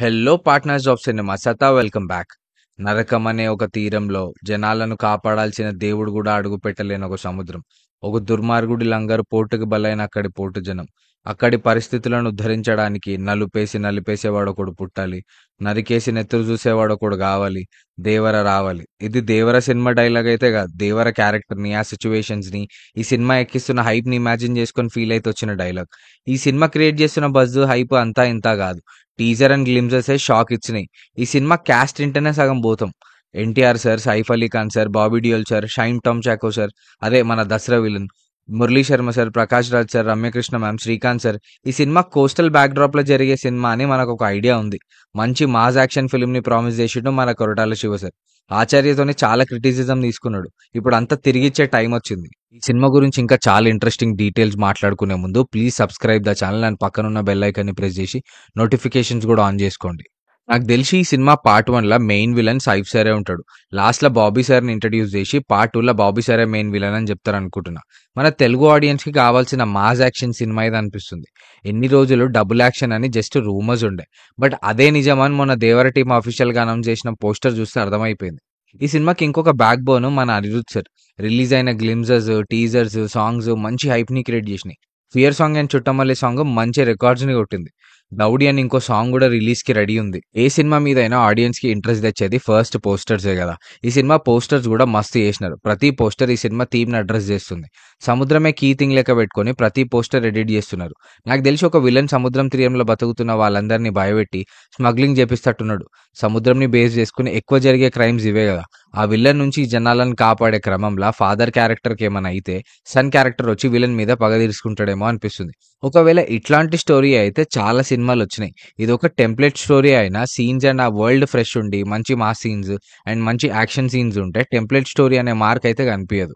Hello partners of cinema సతా welcome back. నరకం అనే ఒక తీరంలో జనాలను కాపాడాల్సిన దేవుడు కూడా అడుగు పెట్టలేని ఒక సముద్రం. ఒక దుర్మార్గుడి లంగరు పోటుకు బలైన అక్కడి పోటు జనం. అక్కడి పరిస్థితులను ఉద్ధరించడానికి నలుపేసి నలిపేసేవాడొకడు పుట్టాలి. నరికేసి నెత్తురు చూసేవాడొకడు కావాలి. దేవర రావాలి. ఇది దేవర సినిమా డైలాగ్ అయితే కాదు. దేవర క్యారెక్టర్ని, ఆ సిచ్యువేషన్స్ ని, ఈ సినిమా ఎక్కిస్తున్న హైప్ ని ఇమాజిన్ చేసుకొని ఫీల్ అయితే వచ్చిన డైలాగ్. ఈ సినిమా క్రియేట్ చేస్తున్న బజ్ హైప్ అంతా ఇంత కాదు. టీజర్ అండ్ గ్లిమ్సెస్ షాక్ ఇచ్చినాయి. ఈ సినిమా క్యాస్ట్ ఇంటనే సగం పోతాం. NTR sir, Saif Ali Khan sir, Bobby Deol sir, Shine Tom Chacko sir, అదే మన Dasara villain, Murali Sharma sir, Prakash Raj sir, Ramya Krishna ma'am, Srikanth sir. ఈ సినిమా కోస్టల్ బ్యాక్ డ్రాప్ లో జరిగే సినిమా అని మనకు ఒక ఐడియా ఉంది. మంచి మాస్ యాక్షన్ ఫిల్మ్ ని ప్రామిస్ చేసిండు మన కొరటాల శివ సార్. ఆచార్యతోనే చాలా క్రిటిసిజం తీసుకున్నాడు. ఇప్పుడు అంతా తిరిగిచ్చే టైం వచ్చింది. ఈ సినిమా గురించి ఇంకా చాలా ఇంట్రెస్టింగ్ డీటెయిల్స్ మాట్లాడుకునే ముందు please subscribe the channel and పక్కనున్న బెల్ ఐకాన్ ని ప్రెస్ చేసి నోటిఫికేషన్స్ కూడా ఆన్ చేసుకోండి. నాకు తెలిసి ఈ సినిమా పార్ట్ 1 లా మెయిన్ విలన్ సైఫ్ సారే ఉంటాడు. లాస్ట్ లో బాబీ సార్ ని ఇంట్రడ్యూస్ చేసి పార్ట్ 2 లో బాబీ సారే మెయిన్ విలన్ అని చెప్తారు అనుకుంటున్నా. మన తెలుగు ఆడియన్స్ కి కావాల్సిన మాస్ యాక్షన్ సినిమా ఇది అనిపిస్తుంది. ఎన్ని రోజులు డబుల్ యాక్షన్ అని జస్ట్ రూమర్స్ ఉండే, బట్ అదే నిజమని మొన్న దేవర టీమ్ అఫీషియల్ గా అనౌన్స్ చేసిన పోస్టర్ చూస్తే అర్థమైపోయింది. ఈ సినిమాకి ఇంకొక బ్యాక్ బోన్ మన అనిరుద్ సార్. రిలీజ్ అయిన గ్లిమ్సెస్, టీజర్స్, సాంగ్స్ మంచి హైప్ ని క్రియేట్ చేసినాయి. Fear song and Chuttamalle song మంచి రికార్డ్స్ ని కొట్టింది. దౌడి అని ఇంకో సాంగ్ కూడా రిలీజ్ కి రెడీ ఉంది. ఏ సినిమా మీద అయినా ఆడియన్స్ కి ఇంట్రెస్ట్ తెచ్చేది ఫస్ట్ పోస్టర్సే కదా. ఈ సినిమా పోస్టర్స్ కూడా మస్తు చేసినారు. ప్రతి పోస్టర్ ఈ సినిమా థీమ్ ని అడ్రస్ చేస్తుంది. సముద్రమే కీ థింగ్ లెక్క పెట్టుకొని ప్రతి పోస్టర్ ఎడిట్ చేస్తున్నారు. నాకు తెలిసి ఒక విలన్ సముద్రం తీరంలో బతుకుతున్న వాళ్ళందరినీ భయపెట్టి స్మగ్లింగ్ చేపిస్తట్టున్నాడు. సముద్రంని బేస్ చేసుకుని ఎక్కువ జరిగే క్రైమ్స్ ఇవే కదా. ఆ విలన్ నుంచి ఈ జనాలను కాపాడే క్రమంలో ఫాదర్ క్యారెక్టర్ కి ఏమైనా అయితే సన్ క్యారెక్టర్ వచ్చి విలన్ మీద పగ తీర్చుకుంటాడేమో అనిపిస్తుంది. ఒకవేళ ఇట్లాంటి స్టోరీ అయితే చాలా సినిమాలు వచ్చినాయి. ఇది ఒక టెంప్లెట్ స్టోరీ అయినా సీన్స్ అండ్ ఆ వరల్డ్ ఫ్రెష్ ఉండి మంచి మాస్ సీన్స్ అండ్ మంచి యాక్షన్ సీన్స్ ఉంటే టెంప్లెట్ స్టోరీ అనే మార్క్ అయితే కనిపించదు.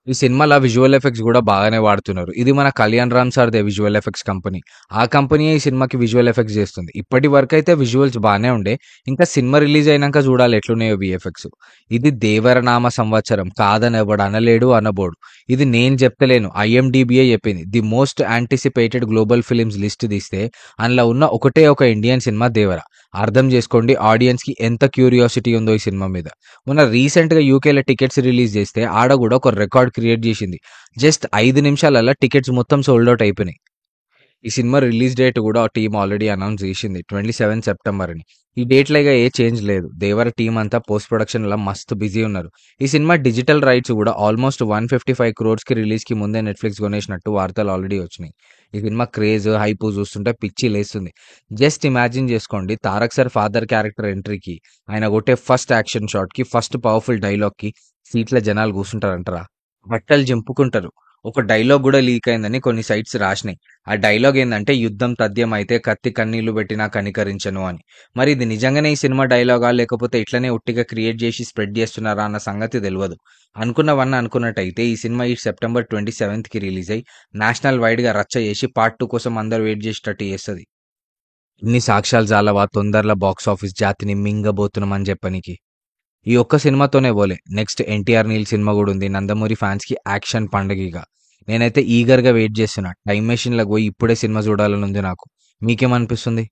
ఈ సినిమాలో విజువల్ ఎఫెక్ట్స్ కూడా బాగానే వాడుతున్నారు. ఇది మన కళ్యాణ్ రామ్ సార్దే విజువల్ ఎఫెక్ట్స్ కంపెనీ. ఆ కంపెనీయే ఈ సినిమాకి విజువల్ ఎఫెక్ట్స్ చేస్తుంది. ఇప్పటి వరకు అయితే విజువల్స్ బాగానే ఉండే. ఇంకా సినిమా రిలీజ్ అయినాక చూడాలి ఎట్లున్నాయో విఎఫ్ఎక్స్. ఇది దేవరనామ సంవత్సరం కాదని ఎవడు అనలేడు అనబోడు. ఇది నేను చెప్తలేను, ఐఎండిబిఏ చెప్పింది. The most anticipated global films list తీస్తే అందులో ఉన్న ఒకటే ఒక ఇండియన్ సినిమా దేవర. అర్థం చేసుకోండి ఆడియన్స్ కి ఎంత క్యూరియాసిటీ ఉందో ఈ సినిమా మీద. మొన్న రీసెంట్ గా యూకేలో టికెట్స్ రిలీజ్ చేస్తే ఆడ కూడా ఒక రికార్డ్ క్రియేట్ చేసింది. జస్ట్ 5 నిమిషాలలో టికెట్స్ మొత్తం సోల్డ్ అవుట్ అయిపోయినాయి. ఈ సినిమా రిలీజ్ డేట్ కూడా ఆ టీం ఆల్రెడీ అనౌన్స్ చేసింది, 27 సెప్టెంబర్ అని. ఈ డేట్ లాగా ఏ చేంజ్ లేదు. దేవర టీం అంతా పోస్ట్ ప్రొడక్షన్ లో మస్తు బిజీ ఉన్నారు. ఈ సినిమా డిజిటల్ రైట్స్ కూడా ఆల్మోస్ట్ 155 crores కి రిలీజ్ కి ముందే నెట్ఫ్లిక్స్ కొనేసినట్టు వార్తలు ఆల్రెడీ వచ్చినాయి. ఈ సినిమా క్రేజ్ హైప్ చూస్తుంటే పిచ్చి లేస్తుంది. జస్ట్ ఇమాజిన్ చేసుకోండి, తారక్ సార్ ఫాదర్ క్యారెక్టర్ ఎంట్రీకి, ఆయన కొట్టే ఫస్ట్ యాక్షన్ షాట్ కి, ఫస్ట్ పవర్ఫుల్ డైలాగ్ కి సీట్ల జనాలు కూర్చుంటారంటారా? బట్టలు జింపుకుంటారు. ఒక డైలాగ్ కూడా లీక్ అయిందని కొన్ని సైట్స్ రాసినాయి. ఆ డైలాగ్ ఏందంటే యుద్ధం తథ్యం అయితే కత్తి కన్నీళ్లు పెట్టినా కనికరించను అని. మరి ఇది నిజంగానే ఈ సినిమా డైలాగా లేకపోతే ఇట్లనే ఉట్టిగా క్రియేట్ చేసి స్ప్రెడ్ చేస్తున్నారా అన్న సంగతి తెలియదు. అనుకున్నవన్నీ అనుకున్నట్టయితే ఈ సినిమా ఈ సెప్టెంబర్ 27th కి రిలీజ్ అయ్యి నేషనల్ వైడ్ గా రచ్చ చేసి పార్ట్ 2 కోసం అందరు వెయిట్ చేసేటట్టు చేస్తుంది. ఇన్ని సాక్ష్యాలు చాలవా తొందరలో బాక్స్ ఆఫీస్ జాతిని మింగబోతున్నామని చెప్పనికి? ఈ ఒక్క సినిమాతోనే పోలే, నెక్స్ట్ ఎన్టీఆర్ నీల్ సినిమా కూడా ఉంది. నందమూరి ఫ్యాన్స్ కి యాక్షన్ పండుగగా. నేనైతే ఈగర్ గా వెయిట్ చేస్తున్నా. టైం మెషిన్ లో పోయి ఇప్పుడే సినిమా చూడాలని ఉంది నాకు. మీకేమనిపిస్తుంది?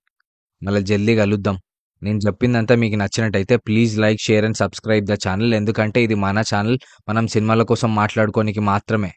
మళ్ళీ జల్దీ కలుద్దాం. నేను చెప్పిందంతా మీకు నచ్చినట్టయితే please like, share and subscribe the channel. ఎందుకంటే ఇది మన ఛానల్, మనం సినిమాల కోసం మాట్లాడుకోనికి మాత్రమే.